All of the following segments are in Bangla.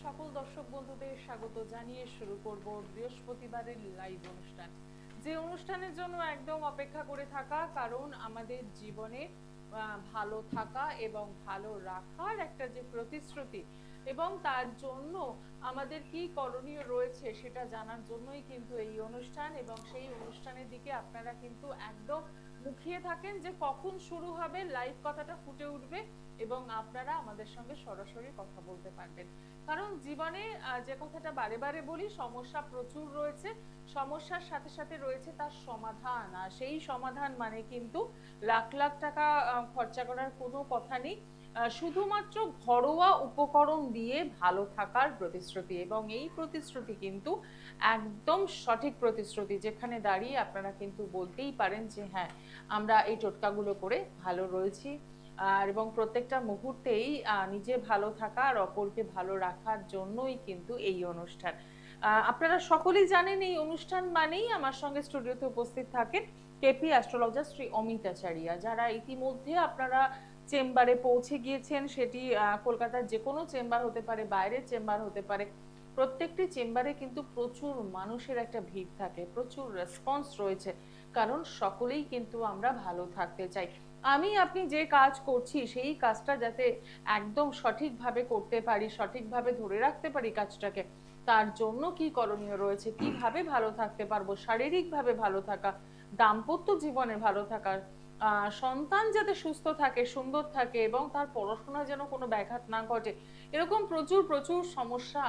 সকল দর্শক বন্ধুদের স্বাগত জানিয়ে শুরু করব বৃহস্পতিবারের লাইভ অনুষ্ঠান, যে অনুষ্ঠানের জন্য একদম অপেক্ষা করে থাকা, কারণ আমাদের জীবনে ভালো থাকা এবং ভালো রাখার একটা যে প্রতিশ্রুতি এবং তার জন্য আমাদের কি করণীয় রয়েছে সেটা জানার জন্যই কিন্তু এই অনুষ্ঠান। এবং সেই অনুষ্ঠানের দিকে আপনারা কিন্তু একদম মুখিয়ে থাকেন যে কখন শুরু হবে, লাইভ কথাটা ফুটে উঠবে এবং আপনারা আমাদের সঙ্গে সরাসরি কথা বলতে পারবেন। কারণ জীবনে যে কথাটা বারে বারে বলি, সমস্যা প্রচুর রয়েছে, সমস্যার সাথে সাথে রয়েছে তার সমাধান, আর সেই সমাধান মানে কিন্তু লাখ লাখ টাকা খরচা করার কোনো কথা নেই, শুধুমাত্র ঘরোয়া উপকরণ দিয়ে ভালো থাকার প্রতিশ্রুতি। এবং এই প্রতিশ্রুতি কিন্তু একদম সঠিক প্রতিশ্রুতি, যেখানে দাঁড়িয়ে আপনারা কিন্তু বলতেই পারেন যে হ্যাঁ, আমরা এই টোটকাগুলো করে ভালো রয়েছি। আর এবং প্রত্যেকটা মুহূর্তেই নিজে ভালো থাকা আর অপরকে ভালো রাখার জন্যই কিন্তু এই অনুষ্ঠান। আপনারা সকলেই জানেন এই অনুষ্ঠান মানেই আমার সঙ্গে স্টুডিওতে উপস্থিত থাকেন কেপি অ্যাস্ট্রোলজার শ্রী অমিত আচারিয়া, যারা ইতিমধ্যে আপনারা চেম্বারে পৌঁছে গিয়েছেন। সেটি কলকাতার যে কোনো চেম্বার হতে পারে, বাইরের চেম্বার হতে পারে, প্রত্যেকটি চেম্বারে কিন্তু প্রচুর মানুষের একটা ভিড় থাকে, প্রচুর রেসপন্স রয়েছে, কারণ সকলেই কিন্তু আমরা ভালো থাকতে চাই। আমি আপনি যে কাজ করছি সেই কাজটা যাতে একদম সঠিকভাবে করতে পারি, সঠিকভাবে ধরে রাখতে পারি কাজটাকে, তার জন্য কি করণীয় রয়েছে, কিভাবে ভালো থাকতে পারবো, শারীরিকভাবে ভালো থাকা, দাম্পত্য জীবনে ভালো থাকা, সন্তান যাতে সুস্থ থাকে, সুন্দর থাকে এবং তার পড়াশোনা যেন কোনো ব্যাঘাত না ঘটে, এরকম প্রচুর প্রচুর সমস্যা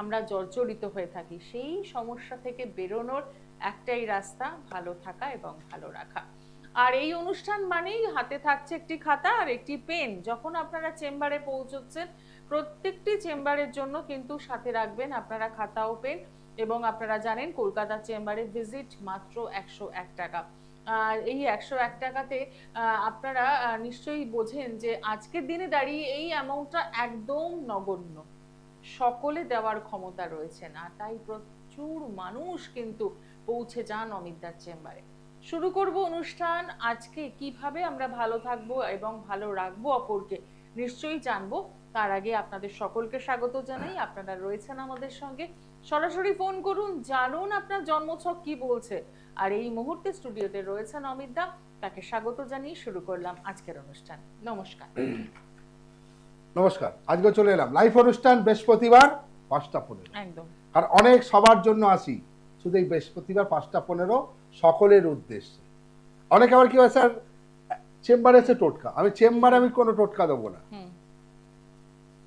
আমরা জর্জরিত হয়ে থাকি। সেই সমস্যা থেকে বেরোনোর একটাই রাস্তা, ভালো থাকা এবং ভালো রাখা। আর এই অনুষ্ঠান মানেই হাতে থাকছে একটি খাতা আর একটি পেন। যখন আপনারা চেম্বারে পৌঁছচ্ছেন, প্রত্যেকটি চেম্বারের জন্য কিন্তু সাথে রাখবেন আপনারা খাতা ও পেন। এবং আপনারা জানেন কলকাতা চেম্বারে ভিজিট মাত্র 101 টাকা। আর এই 101 টাকাতে আপনারা নিশ্চয়ই বোঝেন যে আজকের দিনে দাঁড়িয়ে এই অ্যামাউন্টটা একদম নগণ্য, সকলে দেওয়ার ক্ষমতা রয়েছে না, তাই প্রচুর মানুষ কিন্তু পৌঁছে যান অমিতদার চেম্বারে। শুরু করব অনুষ্ঠান। আজকে কিভাবে আমরা ভালো থাকবো এবং ভালো রাখবো অপরকে নিশ্চয়ই জানবো। তার আগে আপনাদের সকলকে স্বাগত জানাই। আপনারা রয়েছেন আমাদের সঙ্গে, সরাসরি ফোন করুন, জানুন আপনার জন্মছক কি বলছে। আর এই মুহূর্তে স্টুডিওতে রয়েছেন অমিতদা, তাকে স্বাগত জানিয়ে শুরু করলাম আজকের অনুষ্ঠান। নমস্কার। নমস্কার। আজকে চলে এলাম লাইভ অনুষ্ঠান বৃহস্পতিবার 5টা 15। একদম। আর অনেক সবার জন্য আসি, শুধু এই বৃহস্পতিবার 5টা 15 সকলের উদ্দেশ্যে। অনেকে আবার কি হয়, স্যার চেম্বারে এসে টোটকা, আমি চেম্বারে আমি কোনো টোটকা দেবো না।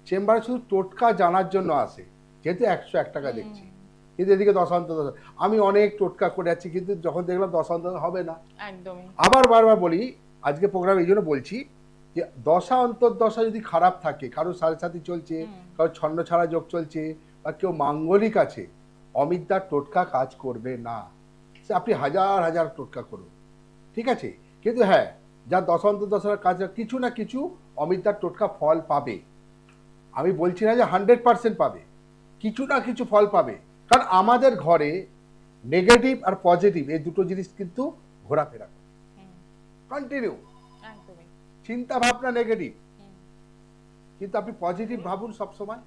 চেম্বারে শুধু টোটকা জানার জন্য আসে, যেহেতু 101 টাকা দেখছি, কিন্তু এদিকে দশান্তর আমি অনেক টোটকা করে যাচ্ছি, কিন্তু যখন দেখলাম দশান্তর হবে না। একদমই। আবার বারবার বলি, আজকে প্রোগ্রাম এই জন্য বলছি যে দশা অন্তর্দশা যদি খারাপ থাকে, কারো সাড়ে সাথী চলছে, কারো ছন্ন ছাড়া যোগ চলছে, বা কেউ মাঙ্গলিক আছে, অমিতদার টোটকা কাজ করবে না। সে আপনি হাজার হাজার টোটকা করুন, ঠিক আছে, কিন্তু হ্যাঁ, যার দশা অন্তর্দশার কাজ কিছু না কিছু অমিতদার টোটকা ফল পাবে। আমি বলছি না যে 100% পাবে, কিছু না কিছু ফল পাবে। কারণ আমাদের ঘরে নেগেটিভ আর পজিটিভ এই দুটো জিনিস কিন্তু ঘোরাফেরা করে কন্টিনিউ। চিন্তা ভাবনা নেগেটিভ, কিন্তু আপনি পজিটিভ ভাবুন সবসময়,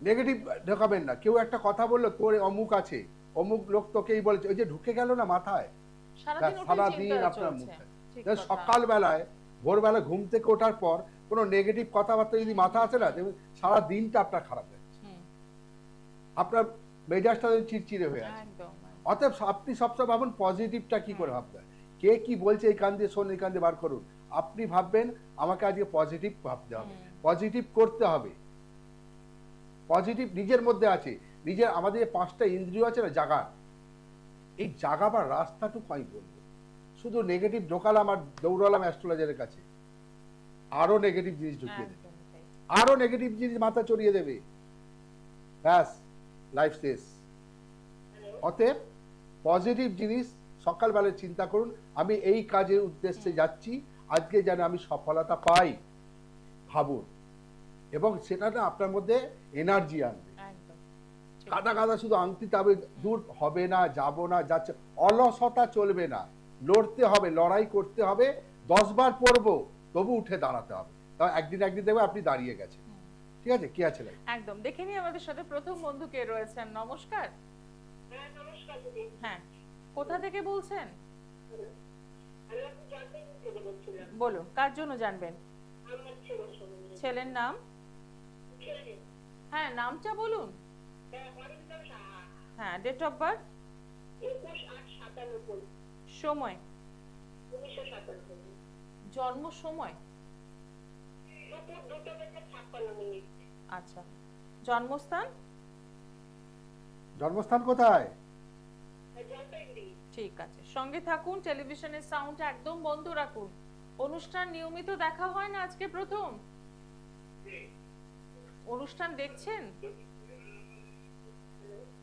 নেগেটিভ ঢোকাবেন না। কেউ একটা কথা বললো, তোর অমুক আছে, অমুক লোক তোকেই বলেছে, ওই যে ঢুকে গেল না মাথায়, সারাদিন আপনার মুখে। সকালবেলায় ভোরবেলা ঘুম থেকে ওঠার পর কোনো নেগেটিভ কথাবার্তা যদি মাথা আসে না, দেখবেন সারা দিনটা আপনার খারাপ যাচ্ছে, আপনার মেজাজটা চিড়চিড়ে হয়ে আছে। অতএব আপনি সবসময় ভাবুন পজিটিভটা কি করে ভাবতে হয়। কে কি বলছে এই কান দিয়ে শোন, এই কান দিয়ে বার করুন। আপনি ভাববেন আমাকে আজকে পজিটিভ ভাবতে হবে, পজিটিভ করতে হবে। পজিটিভ নিজের মধ্যে আছে, নিজের আমাদের 5টা ইন্দ্রিয় আছে না, জাগা, এই জাগাবার রাস্তাটুকু আমি বলবো। শুধু নেগেটিভ ঢোকালাম আর দৌড়ালাম অ্যাস্ট্রোলজারের কাছে, আরো নেগেটিভ জিনিস ঢুকিয়ে দেবে, আরো নেগেটিভ জিনিস মাথা চড়িয়ে দেবে, ব্যাস লাইফ শেষ। অতএব পজিটিভ জিনিস সকালবেলায় চিন্তা করুন, আমি এই কাজের উদ্দেশ্যে যাচ্ছি, আজকে যেন আমি সফলতা পাই, ভাবুন। এবং সেটা না আপনার মধ্যে এনার্জি আনবে। কাদা কাদা শুধু আংটি তবে দূর হবে না, যাব না, যাচ্ছে, অলসতা চলবে না, লড়তে হবে, লড়াই করতে হবে। 10 বার পড়বো তবু উঠে দাঁড়াতে হবে, তাও একদিন একদিন দেখবে আপনি দাঁড়িয়ে গেছেন, ঠিক ঠিক আছে, কে আছে লাইন? একদম দেখে নিই আমাদের সাথে প্রথম বন্ধু কে রয়েছেন। নমস্কার। হ্যাঁ, নমস্কার দিদি। হ্যাঁ, কোথা থেকে বলছেন? আমি আপনি জানতেই থেকে বলছিলাম। বলুন, কার জন্য জানবেন? আমার ছেলের সম্বন্ধে। ছেলের নাম? ছেলে, হ্যাঁ, নামটা বলুন। হ্যাঁ, অরিন্দম সাহা, হ্যাঁ, ডেট অফ বার্থ, 21/8/97, সময়, 1997, জন্ম সময়। দুপুর 2:56 আচ্ছা, জন্মস্থান? জন্মস্থান কোথায়? জলপাইগুড়ি। ঠিক আছে, সঙ্গে থাকুন, টেলিভিশনের সাউন্ড একদম বন্ধ রাখুন। অনুষ্ঠান নিয়মিত দেখা হয় না, আজকে প্রথম অনুষ্ঠান দেখছেন?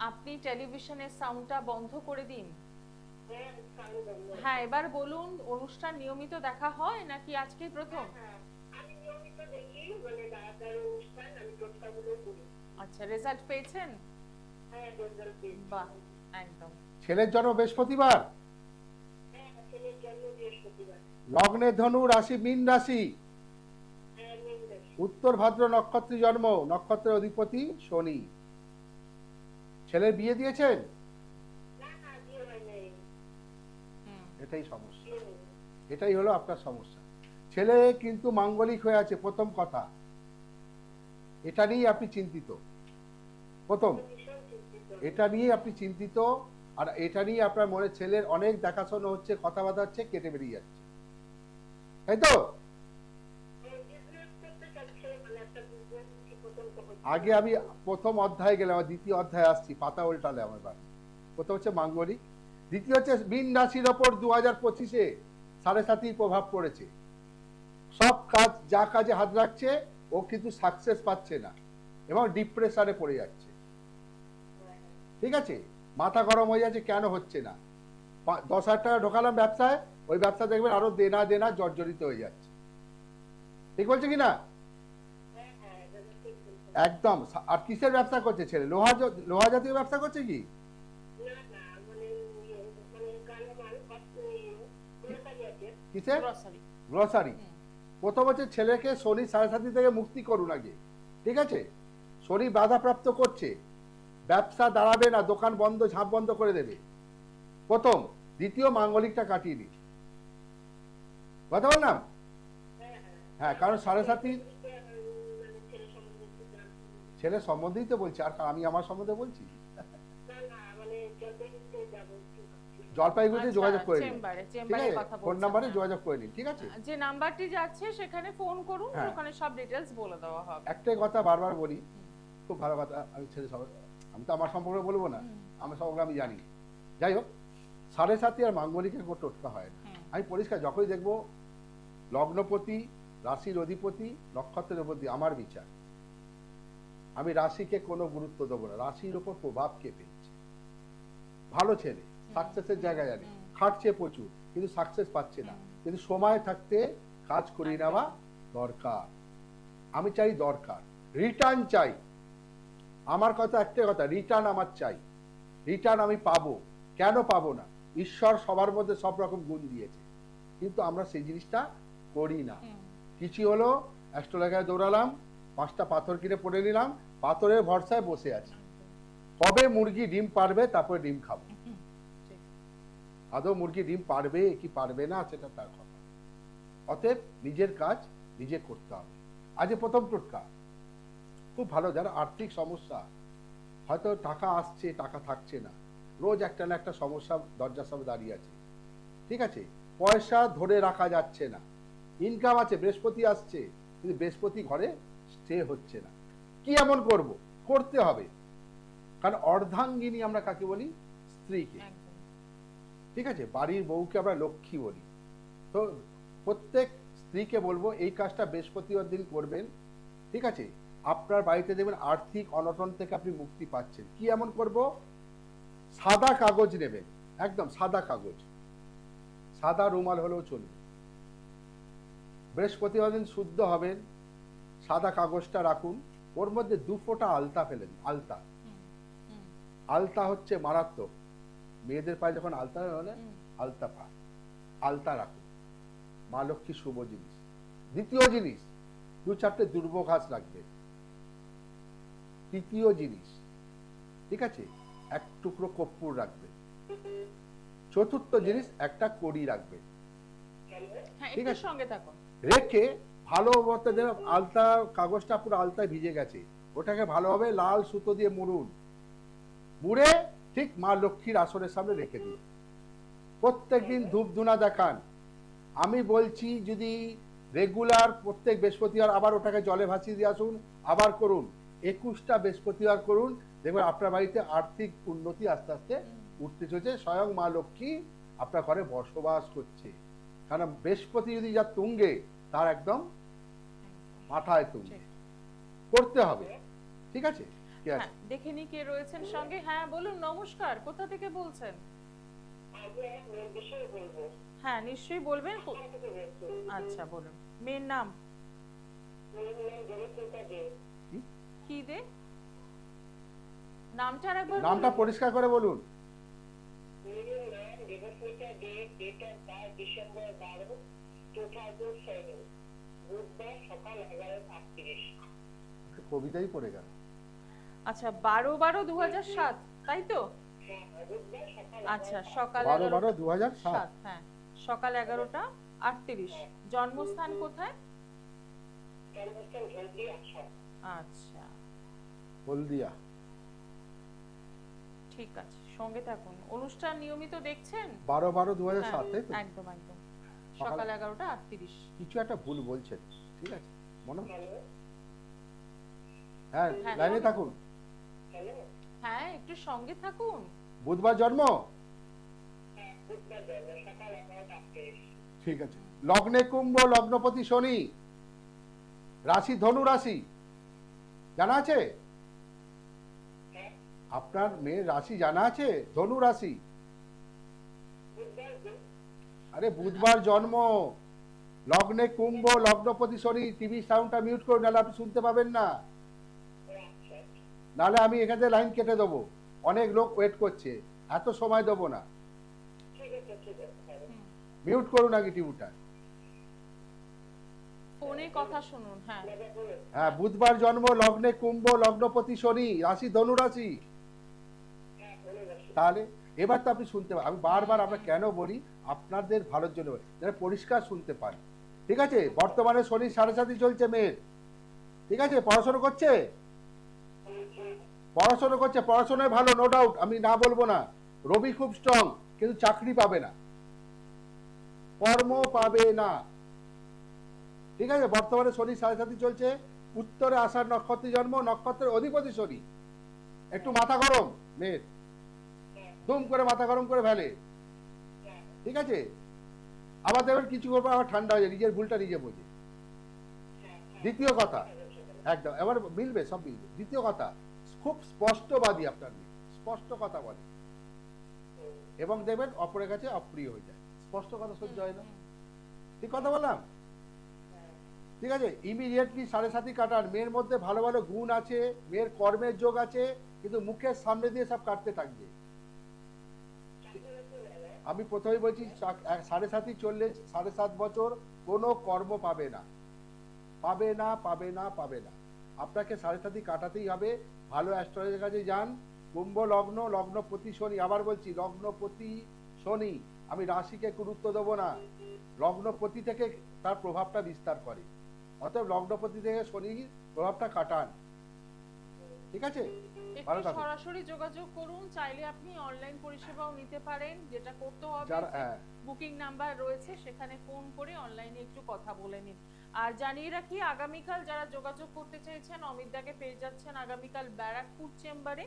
আপনি টেলিভিশনের সাউন্ডটা বন্ধ করে দিন। হ্যাঁ, সাউন্ড বন্ধ। হ্যাঁ, এবার বলুন, অনুষ্ঠান নিয়মিত দেখা হয় নাকি আজকেই প্রথম? হ্যাঁ, আমি নিয়মিত দেখি, মানে দাদার অনুষ্ঠান, আমি টোটকাগুলো করি। আচ্ছা, রেজাল্ট পেয়েছেন? হ্যাঁ, রেজাল্ট পেয়েছি। বাহ, একদম। ছেলের জন্ম বৃহস্পতিবার, হ্যাঁ, ছেলের জন্ম বৃহস্পতিবার। লগ্নে ধনু, রাশি মীন রাশি, হ্যাঁ, মীন রাশি। উত্তর ভাদ্র নক্ষত্রে জন্ম, নক্ষত্রের অধিপতি শনি। ছেলের বিয়ে দিয়েছেন? না, না, বিয়ে হয় নাই। হুম, এটাই সমস্যা, বিয়ে নেই। এটাই হলো আপনার সমস্যা। ছেলে কিন্তু মাঙ্গলিক হয়ে আছে, প্রথম কথা। এটা নিয়ে আপনি চিন্তিত, প্রথম ভীষণ চিন্তিত। এটা নিয়ে আপনি চিন্তিত। আর এটা নিয়ে আপনার মনে ছেলের অনেক দেখাশোনা হচ্ছে, কথাবার্তা হচ্ছে, কেটে বেরিয়ে যাচ্ছে, তাই তো? বিজনেস করতে চাচ্ছে, মানে একটা বিজনেস ঠিক মতন তো হচ্ছে আগে আমি প্রথম অধ্যায়ে গেলাম, আর দ্বিতীয় অধ্যায়ে আসছি, পাতা উল্টালে আমার বাড়ি। প্রথম হচ্ছে মাঙ্গলিক, দ্বিতীয় হচ্ছে মীন রাশির ওপর 2025-এ 7.5 প্রভাব পড়েছে। সব কাজ, যা কাজে হাত রাখছে, ও কিন্তু সাকসেস পাচ্ছে না এবং ডিপ্রেশনে পড়ে যাচ্ছে। ঠিক আছে, মাথা গরম হয়ে যাচ্ছে, কেন হচ্ছে না। 10,000 টাকা ঢোকালাম ব্যবসায়, ওই ব্যবসা দেখবেন আরো দেনা দেনা জর্জরিত হয়ে যাচ্ছে। ঠিক বলছে কিনা? হ্যাঁ, হ্যাঁ, এটা ঠিক বলছেন। একদম। আর কিসের ব্যবসা করছে ছেলে? লোহা জাতীয় ব্যবসা করছে কি? না, না, মানে ইয়ে, মানে কাঁচামাল, grocery আছে। কিসের? গ্রসারি। গ্রসারি। প্রথম হচ্ছে ছেলেকে শনি 7.5 থেকে মুক্তি করুন আগে, ঠিক আছে? শনি বাধাপ্রাপ্ত করছে, ব্যবসা দাঁড়াবে না, দোকান বন্ধ, ঝাঁপ বন্ধ করে দেবে, প্রথম। দ্বিতীয়, মাঙ্গলিকটা কাটিয়ে নিন, কথা বললাম। হ্যাঁ, হ্যাঁ। হ্যাঁ, কারণ 7.5 মানে ছেলে সম্বন্ধে একটু জানতে। ছেলের সম্বন্ধেই তো বলছি, আর আমি আমার সম্বন্ধে বলছি। না, না, মানে জলপাইগুড়িতে যাবো একটু ভাবছি। জলপাইগুড়িতে আচ্ছা, যোগাযোগ করে নিন, চেম্বারে ঠিক চেম্বারে আছে? কথা ফোন বলছেন, নাম্বারে হ্যাঁ। যোগাযোগ করে নিন, ঠিক আছে? যে নাম্বারটি যাচ্ছে সেখানে ফোন করুন, হ্যাঁ। ওখানে সব ডিটেলস বলে দেওয়া হবে। একটাই কথা বারবার বলি, খুব ভালো কথা। আমি ছেলে সবাই, আমি তো আমার সম্পর্কে বলবো না, আমার সম্পর্কে আমি জানি। যাই হোক, 7.5 আর মাঙ্গলিকের কোনো টোটকা হয় না। হুম। আমি পরিষ্কার যখনই দেখবো লগ্নপতি, রাশির অধিপতি, নক্ষত্রের অধিপতি, আমার বিচার, আমি রাশিকে কোনো গুরুত্ব দেবো না, রাশির উপর প্রভাব কে ফেলছে। ভালো ছেলে, সাকসেসের জায়গায় জানে, খাটছে প্রচুর, কিন্তু সাকসেস পাচ্ছে না। কিন্তু সময় থাকতে কাজ করিয়ে নেওয়া দরকার। আমি চাই দরকার, রিটার্ন চাই। আমার কথা একটাই কথা, রিটার্ন আমার চাই। রিটার্ন আমি পাবো, কেন পাবো না? ঈশ্বর সবার মধ্যে সব রকম গুণ দিয়েছে, কিন্তু আমরা সেই জিনিসটা করি না। কিছু হলো, অ্যাস্ট্রোলজারে দৌড়ালাম, 5টা পাথর কিনে পড়ে নিলাম, পাথরের ভরসায় বসে আছি। কবে মুরগি ডিম পারবে, তারপরে ডিম খাবো। ঠিক। আদৌ মুরগি ডিম পারবে কি পারবে না, সেটা তার কথা। অতএব নিজের কাজ নিজে করতে হবে। আজ প্রথম টোটকা খুব ভালো, যারা আর্থিক সমস্যা, হয়তো টাকা আসছে টাকা থাকছে না, রোজ একটা না একটা সমস্যা দরজার সামনে দাঁড়িয়ে আছে, ঠিক আছে? পয়সা ধরে রাখা যাচ্ছে না, ইনকাম আছে, বৃহস্পতি আসছে, কিন্তু বৃহস্পতি ঘরে স্টে হচ্ছে না। কি এমন করব? করতে হবে, কারণ অর্ধাঙ্গিনী আমরা কাকে বলি? স্ত্রীকে, একদম। ঠিক আছে? বাড়ির বউকে আমরা লক্ষ্মী বলি। তো প্রত্যেক স্ত্রীকে বলবো এই কাজটা বৃহস্পতিবার দিন করবেন, ঠিক আছে? আপনার বাড়িতে দেখবেন আর্থিক অনটন থেকে আপনি মুক্তি পাচ্ছেন। কি এমন করব? সাদা কাগজ নেবেন, একদম সাদা কাগজ, সাদা রুমাল হলেও চলবে। বৃহস্পতিবার দিন শুদ্ধ হবেন, সাদা কাগজটা রাখুন, ওর মধ্যে 2 ফোঁটা আলতা ফেলেন। আলতা, আলতা হচ্ছে মারাত্মক। মেয়েদের পায়ে যখন আলতা হলে আলতা পা, আলতা রাখুন, মা লক্ষ্মী শুভ জিনিস। দ্বিতীয় জিনিস, 2-4টে দুর্ব ঘাস রাখবে, তৃতীয় জিনিস, ঠিক আছে, এক টুকরো কর্পূর রাখবে। চতুর্থ জিনিস, একটা কড়ি রাখবে। হ্যাঁ, ঠিক একটু আছে। সঙ্গে থাকুন। রেখে ভালো মতো যেন আলতা, কাগজটা পুরো আলতায় ভিজে গেছে, ওটাকে ভালোভাবে লাল সুতো দিয়ে মুড়ুন। মুড়ে ঠিক মা লক্ষ্মীর আসনের সামনে রেখে দিন। প্রত্যেকদিন ধূপ ধুনা দেখান। আমি বলছি যদি রেগুলার প্রত্যেক বৃহস্পতিবার আবার ওটাকে জলে ভাসিয়ে দিয়ে আসুন, আবার করুন, 21টা বৃহস্পতিবার করুন, দেখবেন আপনার বাড়িতে আর্থিক উন্নতি আস্তে আস্তে উঠতে চলছে। স্বয়ং মা লক্ষ্মী আপনার ঘরে বসবাস করছে। কারণ বৃহস্পতি যদি যা তুঙ্গে, তার একদম মাথায় তুঙ্গে। করতে হবে, ঠিক আছে? কি আছে? হ্যাঁ, দেখে নি কে রয়েছেন সঙ্গে। হ্যাঁ বলুন, নমস্কার, কোথা থেকে বলছেন? আমি এক মেয়ের বিষয়ে বলবো। হ্যাঁ, নিশ্চয়ই বলবেন। ওখান থেকে বলছি। আচ্ছা বলুন, মেয়ের নাম মেয়ের নাম দেবস্মিতা দে। কি দে? নামটা আরেকবার নামটা বলুন। পরিষ্কার করে বলুন। মেয়ের নাম দেবস্মিতা দে, ডেট অফ বার্থ ডিসেম্বর 12, 2007, বুধবার সকাল 11:38। কবিতাই পড়ে গেল। আচ্ছা, 12/12/2007, তাই তো? হ্যাঁ, বুধবার সকাল আচ্ছা, সকাল 12/12/2007। হ্যাঁ, সকাল 11:38। জন্মস্থান কোথায়? জন্মস্থান ঝন্ডি আসাম। আচ্ছা, হলদিয়া। ঠিক আছে, সঙ্গে থাকুন। অনুষ্ঠান নিয়মিত দেখছেন? 12/12/2007, তাই তো? হ্যাঁ, একদম একদম। সকাল 11:38। কিছু একটা ভুল বলছেন, ঠিক আছে? মনে হ্যালো, হ্যাঁ, হ্যাঁ, লাইনে বলুন। থাকুন। হ্যালো, হ্যাঁ, একটু সঙ্গে থাকুন। বুধবার জন্ম, হ্যাঁ, বুধবার জন্ম সকাল 11:38। ঠিক আছে। লগ্নে কুম্ভ, লগ্নপতি শনি, রাশি ধনু রাশি, জানা আছে? হ্যাঁ, আপনার মেয়ের রাশি জানা আছে? ধনু রাশি। বুধবার আরে বুধবার জন্ম, লগ্নে কুম্ভ, লগ্নপতি শনি। টিভি সাউন্ডটা মিউট করুন, নাহলে আপনি শুনতে পাবেন না। আচ্ছা, নাহলে আমি এখান থেকে লাইন কেটে দেবো। অনেক লোক ওয়েট করছে, এত সময় দেবো না। ঠিক আছে, ঠিক আছে, হ্যালো। মিউট করুন আগে টিভিটা। ফোনে কথা শুনুন। হ্যাঁ, দাদা বলুন। হ্যাঁ, বুধবার জন্ম, লগ্নে কুম্ভ, লগ্নপতি শনি, রাশি ধনু রাশি। হ্যাঁ, বলে রাখি। তাহলে এবার তো আপনি শুনতে পাবেন। আমি বারবার আমরা কেন বলি, আপনাদের ভালোর জন্য বলি, যেন পরিষ্কার শুনতে পান, ঠিক আছে? বর্তমানে শনি 7.5 চলছে মেয়ের, ঠিক আছে? পড়াশোনা করছে, পড়াশোনা করছে, পড়াশোনায় ভালো, নো ডাউট, আমি না বলবো না। রবি খুব স্ট্রং, কিন্তু চাকরি পাবে না, কর্ম পাবে না, ঠিক আছে? বর্তমানে শনি 7.5 চলছে। উত্তরে আষাঢ় নক্ষত্রে জন্ম, নক্ষত্রের অধিপতি শনি। একটু মাথা গরম মেয়ের, দুম করে মাথা গরম করে ফেলে, ঠিক আছে? আবার দেখবেন কিছু করবো আবার ঠান্ডা হয়ে যায়, নিজের ভুলটা নিজে বোঝে। দ্বিতীয় কথা, একদম এবার মিলবে, সব মিলবে। দ্বিতীয় কথা, খুব স্পষ্টবাদী আপনার মেয়ে, স্পষ্ট কথা বলে, এবং দেখবেন অপরের কাছে অপ্রিয় হয়ে যায়। স্পষ্ট কথা সহ্য হয় না, ঠিক কথা বললাম? ঠিক আছে? ইমিডিয়েটলি 7.5 কাটান। মেয়ের মধ্যে ভালো ভালো গুণ আছে, মেয়ের কর্মের যোগ আছে, কিন্তু মুখের সামনে দিয়ে সব কাটতে থাকবে। আমি প্রথমেই বলছি, 7.5 চললে 7.5 বছর কোনো কর্ম পাবে না, পাবে না, পাবে না, পাবে না। আপনাকে 7.5 কাটাতেই হবে। ভালো অ্যাস্ট্রোলজারের কাছে যান। কুম্ভ লগ্ন, লগ্নপতি শনি। আবার বলছি, লগ্নপতি শনি। আমি রাশিকে গুরুত্ব দেবো না, লগ্নপতি থেকে তার প্রভাবটা বিস্তার করে। অতএব লগ্নপতি থেকে শনির প্রভাবটা কাটান, ঠিক আছে? ভালো একটু থাকুন। সরাসরি যোগাযোগ করুন। চাইলে আপনি অনলাইন পরিষেবাও নিতে পারেন। যেটা করতে হবে, যারা হ্যাঁ, বুকিং নাম্বার রয়েছে, সেখানে ফোন করে অনলাইনে একটু কথা বলে নিন। আর জানিয়ে রাখি, আগামীকাল যারা যোগাযোগ করতে চাইছেন, অমিত দাকে পেয়ে যাচ্ছেন আগামীকাল ব্যারাকপুর চেম্বারে,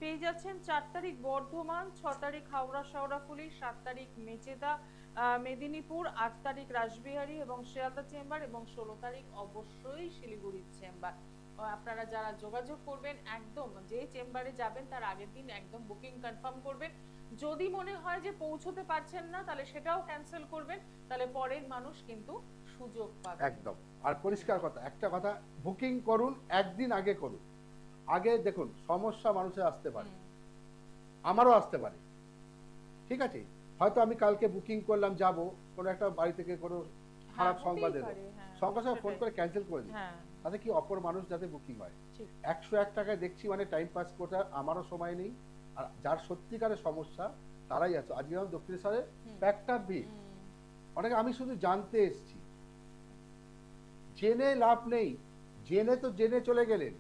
পেয়ে যাচ্ছেন 4 তারিখ বর্ধমান, 6 তারিখ হাওড়া শেওড়াফুলি, 7 তারিখ মেচেদা মেদিনীপুর, 8 তারিখ রাসবিহারী এবং শিয়ালদা চেম্বার, এবং 16 তারিখ অবশ্যই শিলিগুড়ির চেম্বার। আপনারা যারা যোগাযোগ করবেন, একদম যে চেম্বারে যাবেন তার আগের দিন একদম বুকিং কনফার্ম করবেন। যদি মনে হয় যে পৌঁছতে পারছেন না, তাহলে সেটাও ক্যান্সেল করবেন, তাহলে পরের মানুষ কিন্তু সুযোগ পাবে। একদম। আর পরিষ্কার কথা, একটা কথা, বুকিং করুন, একদিন আগে করুন। আগে দেখুন, সমস্যা মানুষের আসতে পারে, আমারও আসতে পারে, ঠিক আছে? হয়তো আমি কালকে বুকিং করলাম, যাব, কোনো একটা বাড়ি থেকে কোনো খারাপ হ্যাঁ, সংবাদ হতেই এলো, পারে, হ্যাঁ। সঙ্গে সঙ্গে ফোন সেটাই। করে ক্যান্সেল করে দিই। হ্যাঁ তাতে কি অপর মানুষ যাতে বুকিং হয়। ঠিক 101 টাকায় দেখছি মানে টাইম পাস করতে আমারও সময় নেই। আর যার সত্যিকারের সমস্যা তারাই আছে। আজকে যেমন দক্ষিণেশ্বরে প্যাকটা ভিড়, অনেকে আমি শুধু জানতে এসছি, জেনে লাভ নেই। জেনে চলে গেলেন,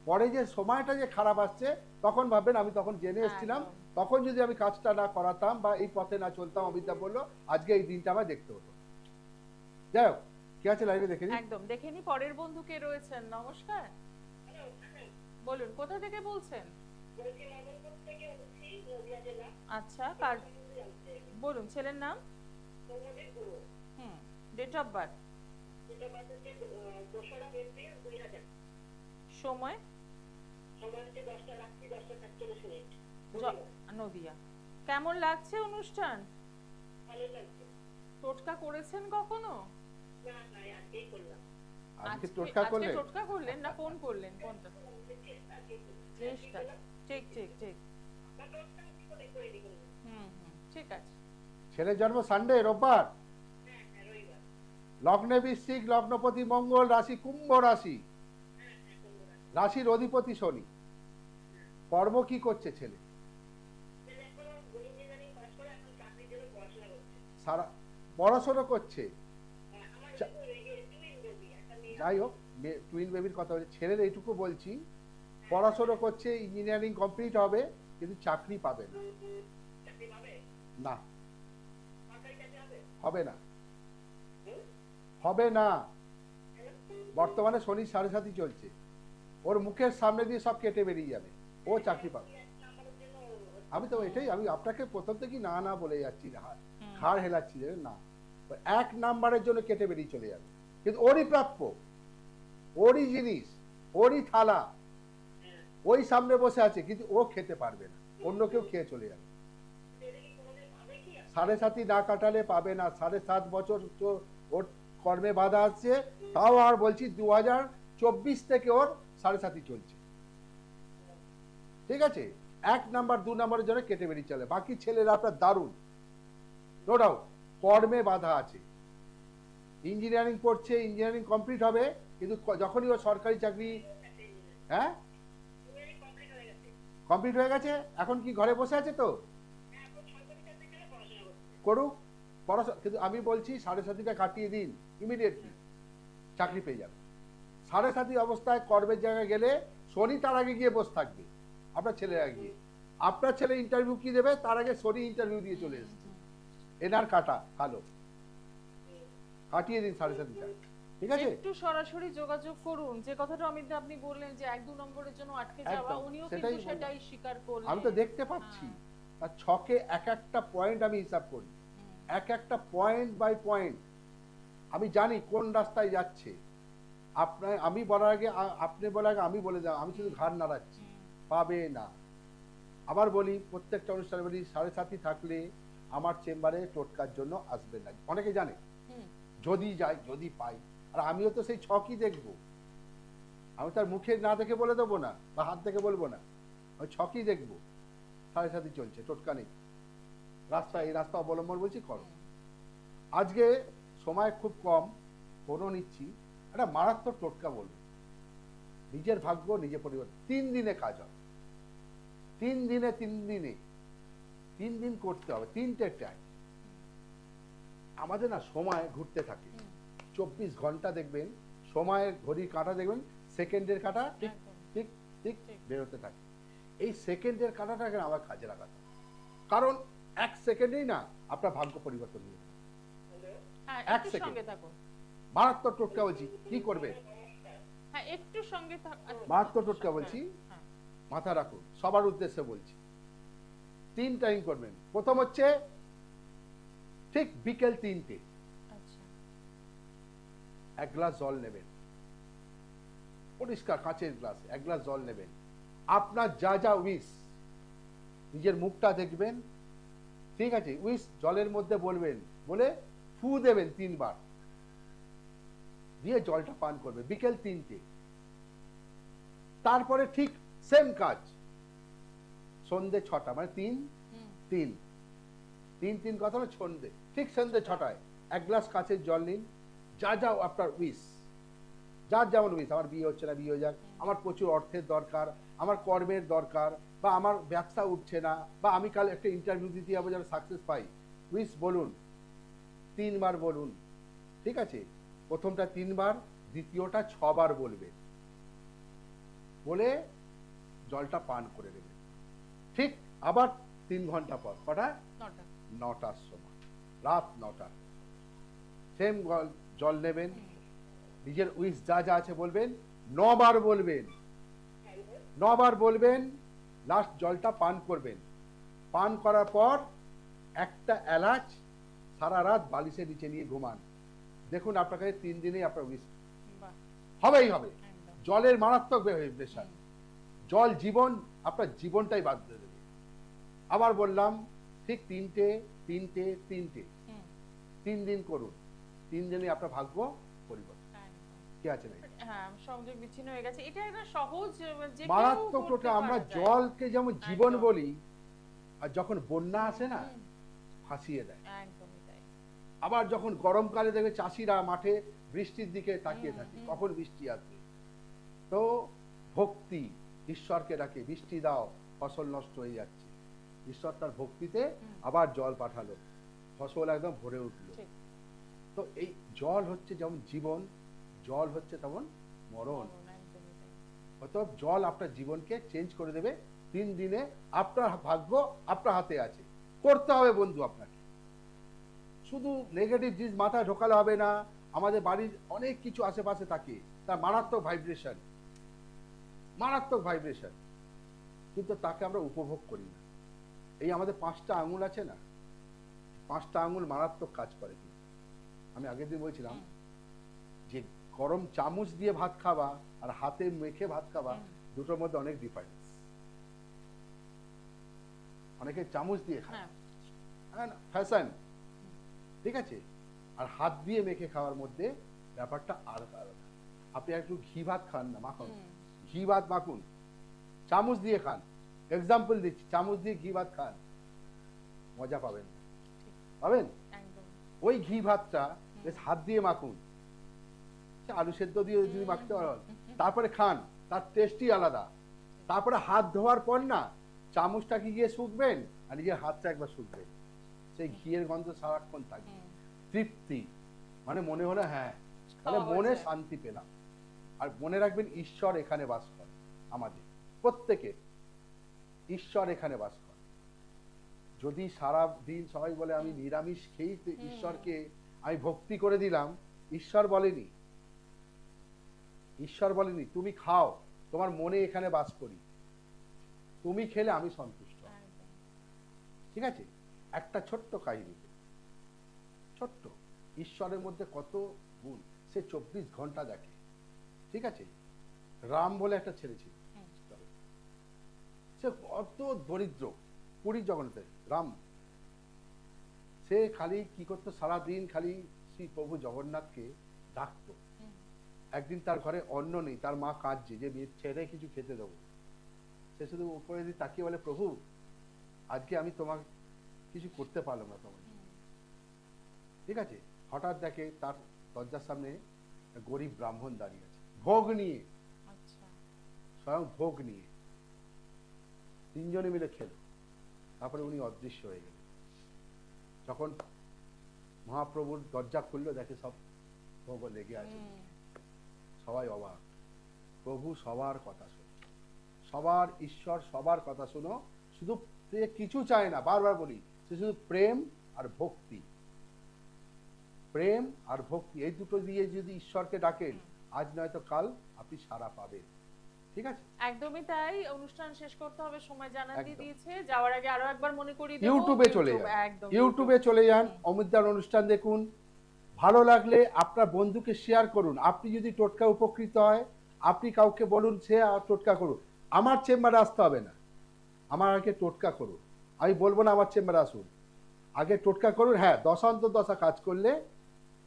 পরে যে সময়টা যে খারাপ আসছে তখন ভাববেন আমি তখন জেনে এসেছিলাম, একদম। তখন যদি আমি কাজটা না করাতাম বা এই পথে না চলতাম, অমিতা বললো, আজকে এই দিনটা আমার দেখতে হতো। যাই হোক, কি আছে লাইভে দেখে নিই। একদম দেখে নি পরের বন্ধু কে রয়েছেন। নমস্কার, হ্যালো, হ্যাঁ, বলুন কোথা থেকে বলছেন? বলছি মদনপুর থেকে বলছি, নদিয়া জেলা। আচ্ছা কার, জানতে বলুন ছেলের নাম। তোমাদের গুরু ডেট অফ বার্থ, যেটা বাজেছে 2রা এপ্রিল 2000, সময় সময় হচ্ছে 10টা রাত্রি 10:47। নদিয়া। কেমন লাগছে অনুষ্ঠান? ভালো লাগছে। টোটকা করেছেন কখনো? না না, আজকেই করলাম। আজকে টোটকা করলে টোটকা করলেন না ফোন করলেন কোনটা? চেষ্টা, ঠিক ঠিক ঠিক। ঠিক আছে। ছেলের জন্ম সানডে, রোববার, হ্যাঁ হ্যাঁ, রবিবার। লগ্নে বৃশ্চিক, লগ্নপতি মঙ্গল, রাশি কুম্ভ রাশি, হ্যাঁ হ্যাঁ, বন্ধুরা। রাশির অধিপতি শনি। কর্ম কি করছে ছেলে? ছেলে এখন ইঞ্জিনিয়ারিং পাস করে এখন চাকরির জন্য পড়াশোনা করছে। সারা পড়াশোনা করছে। হ্যাঁ, আমার চা- তো এই যে টুইন বেবি, একটা মেয়ে। যাই হোক, টুইন বেবির কথা বলছি, ছেলের এইটুকু বলছি, পড়াশোনা করছে, ইঞ্জিনিয়ারিং কমপ্লিট হবে, কিন্তু চাকরি পাবে না। চাকরি পাবে? না, সরকারি চাকরি হবে? হবে না, হুম? হবে না। কেন? বর্তমানে শনি 7.5 চলছে, ওর মুখের সামনে দিয়ে সব কেটে বেরিয়ে যাবে, ও চাকরি পাবে। নাম্বারের জন্য আমি তো এটাই, আমি আপনাকে প্রথম থেকে না না বলে যাচ্ছি, ঘাড় হেলাচ্ছি যে না, ও 1 নাম্বারের জন্য কেটে বেরিয়ে চলে যাবে, কিন্তু ওরই প্রাপ্য, ওরই জিনিস, ওরই থালা, ওই সামনে বসে আছে, কিন্তু ও খেতে পারবে না, অন্য কেউ খেয়ে চলে যাবে। ছেলে কি কোনোদিন পাবে কি? 7.5 না কাটালে পাবে না। 7.5 বছর তো ওর কর্মে বাধা আসছে, তাও আর বলছি 2024 থেকে ওর 7.5 চলছে, ঠিক আছে? 1 নাম্বার 2 নাম্বারের জন্য কেটে বেরিয়ে চলে। বাকি ছেলেরা আপনার দারুণ, নো ডাউট, কর্মে বাধা আছে। ইঞ্জিনিয়ারিং পড়ছে, ইঞ্জিনিয়ারিং কমপ্লিট হবে, কিন্তু যখনই ও সরকারি চাকরি, হ্যাঁ ইঞ্জিনিয়ারিং কমপ্লিট হয়ে গেছে। কমপ্লিট হয়ে গেছে, এখন কি ঘরে বসে আছে? তো হ্যাঁ, এখন সরকারি চাকরির জন্য পড়াশোনা করছে। করুক পড়াশোনা, কিন্তু আমি বলছি 7.5টা কাটিয়ে দিন, ইমিডিয়েটলি চাকরি পেয়ে যাবে। 7.5 অবস্থায় কর্মের জায়গায় গেলে শনি তার আগে গিয়ে বসে থাকবে, আপনার ছেলের আগে গিয়ে। আপনার ছেলে ইন্টারভিউ কি দেবে, তার আগে শনি ইন্টারভিউ দিয়ে চলে এসেছে। এনার কাটা কালো, কাটিয়ে দিন 7.5টা, ঠিক আছে? একটু সরাসরি যোগাযোগ করুন। যে কথাটা অমিত দা আপনি বললেন যে 1-2 নম্বরের জন্য আটকে যাওয়া, একদম, উনিও সেটাই কিন্তু বললাম। সেটাই স্বীকার করলেন। আমি তো দেখতে পাচ্ছি, আর ছকে এক একটা পয়েন্ট আমি হিসাব করি, এক একটা পয়েন্ট বাই পয়েন্ট আমি জানি কোন রাস্তায় যাচ্ছে। আমি বলার আগে আপনি বলার আগে আমি বলে যাও, আমি শুধু ঘাড় নাড়াচ্ছি, পাবে না। আবার বলি, প্রত্যেকটা অনুষ্ঠানে বলি, 7.5 থাকলে আমার চেম্বারে টোটকার জন্য আসবেন না। অনেকে জানে, হুম, যদি যাই, যদি পাই। আর আমিও তো সেই ছকই দেখবো, আমি তার মুখে না দেখে বলে দেবো না, বা হাত দেখে বলবো না, আমি ছকই দেখবো। 7.5 চলছে, টোটকা নেই, এই রাস্তা অবলম্বন বলছি করো। আজকে সময় খুব কম, ফোনও নিচ্ছি, একটা মারাত্মক টোটকা বলবো। নিজের ভাগ্য নিজে পরিবর্তন, 3 দিনে কাজ হবে। 3 দিন করতে হবে, 3টে টাইম। আমাদের না সময় ঘুরতে থাকে, 24 ঘন্টা দেখবেন, সময়ের ঘড়ির কাঁটা দেখবেন, সেকেন্ডের কাঁটা ঠিক একদম। ঠিক ঠিক ঠিক। বেরোতে থাকে। এই সেকেন্ডের কাঁটাটাকে আবার কাজে লাগাতে হবে, কারণ 1 সেকেন্ডেই না আপনার ভাগ্য পরিবর্তন হয়ে যাবে। হ্যাঁ, এক একটু সেকেন্ড। সঙ্গে থাকুন। মারাত্মক টোটকা বলছি, কি করবে? হ্যাঁ, একটু সঙ্গে মারাত্মক টোটকা বলছি, হ্যাঁ, মাথা রাখুন, সবার উদ্দেশ্যে বলছি। 3 টাইম করবেন। প্রথম হচ্ছে ঠিক বিকেল 3টে, আচ্ছা, 1 গ্লাস জল নেবেন, পরিষ্কার কাঁচের গ্লাস, 1 গ্লাস জল নেবেন। আপনার যা যা উইশ, নিজের মুখটা দেখবেন, ঠিক আছে? উইশ জলের মধ্যে বলবেন, বলে ফু দেবেন 3 বার, দিয়ে জলটা পান করবে বিকেল 3টে। তারপরে ঠিক সেম কাজ সন্ধে 6টা, মানে 3 কথা হলো সন্ধে, ঠিক সন্ধে 6টায় 1 গ্লাস কাঁচের জল নিন, যা যা আপনার উইশ, যার যেমন উইশ, আমার বিয়ে হচ্ছে না, বিয়ে হয়ে যাক, আমার প্রচুর অর্থের দরকার, আমার কর্মের দরকার, বা আমার ব্যবসা উঠছে না, বা আমি কাল একটা ইন্টারভিউ দিতে যাবো যেন সাকসেস পাই, উইশ বলুন, 3 বার বলুন, ঠিক আছে? প্রথমটা 3 বার, দ্বিতীয়টা 6 বার বলবে, বলে জলটা পান করে দেবে। ঠিক আবার 3 ঘন্টা পর, কটা? 9টা। 9টার সময়, রাত 9টা, সেম জল নেবেন, নিজের উইশ যা যা আছে বলবেন, 9 বার বলবেন, 9 বার বলবেন, লাস্ট জলটা পান করবেন। পান করার পর একটা এলাচ সারা রাত বালিশের নিচে নিয়ে ঘুমান। দেখুন আপনার কাছে 3 দিনেই আপনার উইশ বাহ, হবেই হবে। একদম। জলের মারাত্মক ভাইব্রেশন, জল জীবন, আপনার জীবনটাই বাঁধতে দেবে। আবার বললাম, ঠিক 3টে 3 দিন করুন, 3 দিনে আপনার ভাগ্য পরিবর্তন। একদম। কি আছে না? হ্যাঁ, সংযোগ বিচ্ছিন্ন হয়ে গেছে। এটা একটা সহজ, যে কেউ মারাত্মক করতে টোটা। আমরা পারা যায়। জলকে যেমন জীবন একদম। বলি, আর যখন বন্যা আসে না, হুম, ফাঁসিয়ে দেয়। একদমই তাই। আবার যখন গরমকালে দেখবে চাষিরা মাঠে বৃষ্টির দিকে তাকিয়ে থাকে, হুম। কখন বৃষ্টি আসবে। তো ভক্তি, ঈশ্বরকে ডাকে, বৃষ্টি দাও, ফসল নষ্ট হয়ে যাচ্ছে, ঈশ্বর তার ভক্তিতে আবার জল পাঠালো, ফসল একদম ভরে উঠলো। ঠিক। তো এই জল হচ্ছে যেমন জীবন, জল হচ্ছে তেমন মরণ। একদমই তাই। অতএব জল আপনার জীবনকে চেঞ্জ করে দেবে। 3 দিনে আপনার ভাগ্য আপনার হাতে আছে। করতে হবে বন্ধু আপনাকে, শুধু নেগেটিভ জিনিস মাথায় ঢোকালে হবে না। আমাদের বাড়ির অনেক কিছু আশেপাশে থাকে, তার মারাত্মক ভাইব্রেশন, মারাত্মক ভাইব্রেশন, কিন্তু তাকে আমরা উপভোগ করি না। এই আমাদের 5টা আঙুল আছে না, 5টা আঙুল মারাত্মক কাজ করে। কিন্তু আমি আগের দিন বলছিলাম যে গরম চামচ দিয়ে ভাত খাওয়া আর হাতে মেখে ভাত খাওয়া, দুটোর মধ্যে অনেক ডিফারেন্স। অনেকে চামচ দিয়ে খায়, হ্যাঁ, ফ্যাশন, ঠিক আছে, আর হাত দিয়ে মেখে খাওয়ার মধ্যে ব্যাপারটা আলাদা আলাদা। আপনি একটু ঘি ভাত খান না, মাখন, ঘি ভাত মাখুন, চামচ দিয়ে খান, এক্সাম্পল দিচ্ছি, চামচ দিয়ে ঘি ভাত খান, মজা পাবেন না। পাবেন? একদম। ওই ঘি ভাতটা বেশ হাত দিয়ে মাখুন, সে আলু সেদ্ধ দিয়ে যদি মাখতে পারেন, তারপরে খান, তার টেস্টই আলাদা। তারপরে হাত ধোয়ার পর না, চামচটাকে গিয়ে শুকবেন আর নিজের হাতটা একবার শুকবেন, সেই ঘিয়ের গন্ধ সারাক্ষণ থাকবে। তৃপ্তি, মানে মনে হলো হ্যাঁ, মানে মনে শান্তি পেলাম। আর মনে রাখবেন, ঈশ্বর এখানে বাস করে, আমাদের প্রত্যেকের ঈশ্বর এখানে বাস করে। যদি সারা দিন সবাই বলে আমি নিরামিষ খেয়েই তো ঈশ্বরকে আমি ভক্তি করে দিলাম, ঈশ্বর বলেনি, ঈশ্বর বলেনি তুমি খাও, তোমার মনে এখানে বাস করি, তুমি খেলে আমি সন্তুষ্ট। ঠিক আছে? একটা ছোট্ট কাহিনী, ছোট্ট, ঈশ্বরের মধ্যে কত গুণ। সে 24 ঘন্টা দেখে, ঠিক আছে? রাম বলে একটা ছেলে ছিল, সে কত দরিদ্র, পুরীর জগন্নাথে রাম। সে খালি কি করতো, সারাদিন খালি শ্রী প্রভু জগন্নাথকে ডাকতো। একদিন তার ঘরে অন্ন নেই, তার মা কাঁদছে যে ছেড়ে কিছু খেতে দেবো। সে শুধু উপরে দিয়ে তাকিয়ে বলে, প্রভু আজকে আমি তোমার কিছু করতে পারলাম না তোমার, ঠিক আছে? হঠাৎ দেখে তার দরজার সামনে গরিব ব্রাহ্মণ দাঁড়িয়ে আছে, ভোগ নিয়ে, স্বয়ং ভোগ নিয়ে। 3 জনে মিলে খেলো, তারপরে উনি অদৃশ্য হয়ে গেলেন। যখন মহাপ্রভুর দরজা খুললো, দেখে সব ভোগ লেগে আছে, সবাই অবাক। প্রভু সবার কথা শোনো, সবার ঈশ্বর সবার কথা শোনো, শুধু সে কিছু চায় না, বারবার বলি, সে শুধু প্রেম আর ভক্তি, প্রেম আর ভক্তি, এই দুটো দিয়ে যদি ঈশ্বরকে ডাকেন, আজ নয়তো কাল আপনি সাড়া পাবেন। ঠিক আছে? একদমই তাই। অনুষ্ঠান শেষ করতে হবে, সময় জানান দিয়ে একদম। দিয়েছে। যাওয়ার আগে আরো একবার মনে করিয়ে দেব, ইউটিউবে চলে যান, একদম ইউটিউবে চলে যান, অমিতদার অনুষ্ঠান দেখুন। ভালো লাগলে আপনার বন্ধুকে শেয়ার করুন। আপনি যদি টোটকা উপকৃত হয়, আপনি কাউকে বলুন সে টোটকা করুন। আমার চেম্বারে আসতে হবে না, আমার আগে টোটকা করুন। আমি বলবো না আমার চেম্বারে আসুন, আগে টোটকা করুন। হ্যাঁ, দশা কাজ করলে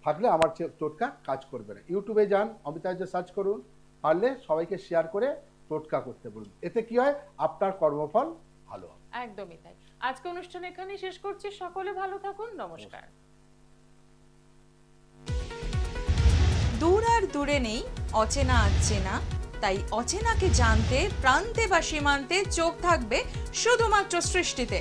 থাকলে আমার টোটকা কাজ করবে না। ইউটিউবে যান, অমিতাভ সার্চ করুন, পারলে সবাইকে শেয়ার করে টোটকা করতে বলুন। এতে কি হয়, আপনার কর্মফল ভালো হবে। একদমই তাই। আজকে অনুষ্ঠান এখানেই শেষ করছি। সকলে ভালো থাকুন। নমস্কার। দূর আর দূরে নেই অচেনা আচেনা, তাই অচেনাকে জানতে প্রান্তে বা সীমান্তে চোখ থাকবে শুধুমাত্র সৃষ্টিতে।